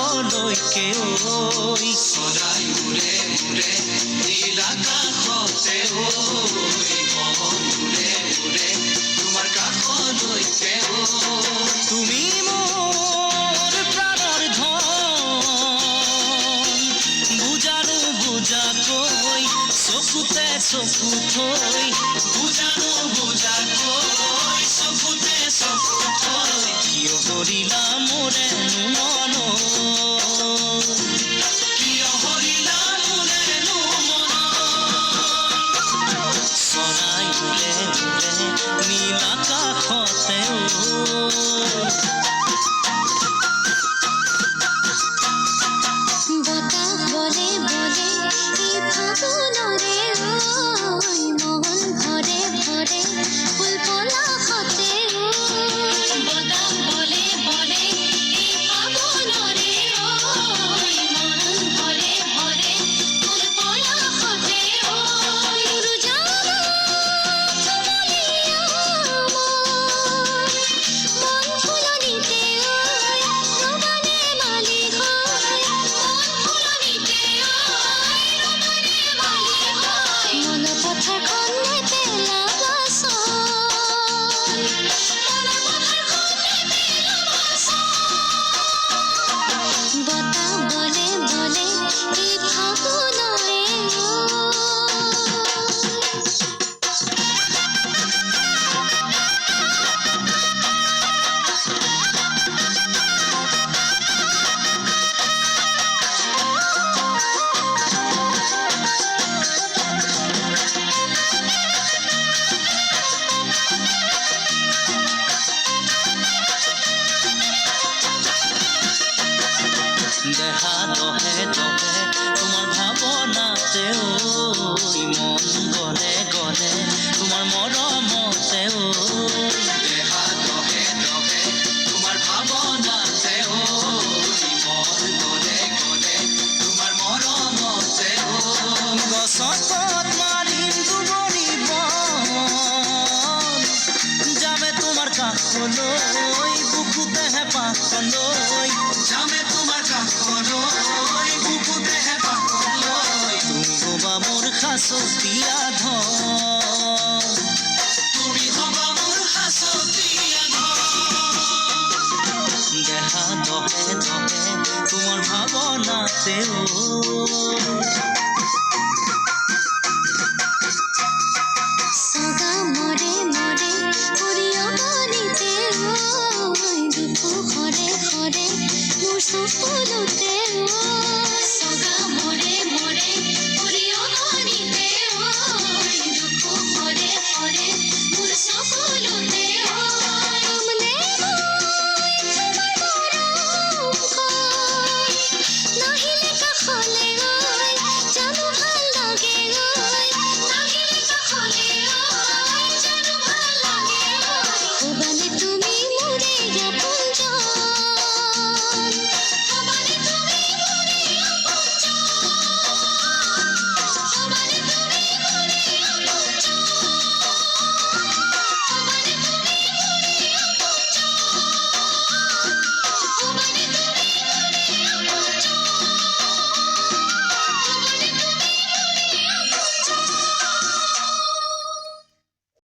কাষলৈকে ঐ সদায় উৰে উৰে নীল আকাশতে ঐ মন উৰে উৰে তোমাৰ কাষলৈকে ঐ তুমি মোৰ প্ৰাণৰ ধন বুজানো বুজাকৈ চকুতে চকু থৈ বুজানো বুজাকৈ চকুতে চকু থৈ কিয় কৰিলা মোৰেনো মন কিয় হৰিলা মোৰেনো মন চৰাই উৰে উৰে নীল আকাশতে বতাহ বলে বলে এই ফাগুনৰে মন ভৰে ভৰে ফুল পলাশতে বতাহ বলে বলে এই ফাগুনৰে মন ভৰে ভৰে ফুল পলাশতে মন ফুলনিতে ৰবানে মালি হয় মন পথাৰখনে বতাহ বলে বলে এই ফাগুনৰে দেখা দহে দহে তোমাৰ ভাৱনাতে ঐ মন গলে গলে তোমাৰ মৰমতে ঐ দেহা দহে দহে তোমাৰ ভাৱনাতে ঐ মন গলে গলে তোমাৰ মৰমতে ঐ গছত মাৰিম দুবৰি বন যামে তোমাৰ কাষলৈ বুকুতে হেঁপাহলৈ যামে তোমাৰ কাষলৈ বুকুতে হেঁপাহলৈ তুমি হবা মোৰ সাঁচতীয়া ধন তুমি হবা মোৰ সাঁচতীয়া ধন দেহা দহে দহে তোমাৰ ভাৱনাতে সগা মৰে মৰে সৰিয়হনিতে দুপু সৰে সৰে মোৰ চকুলোতে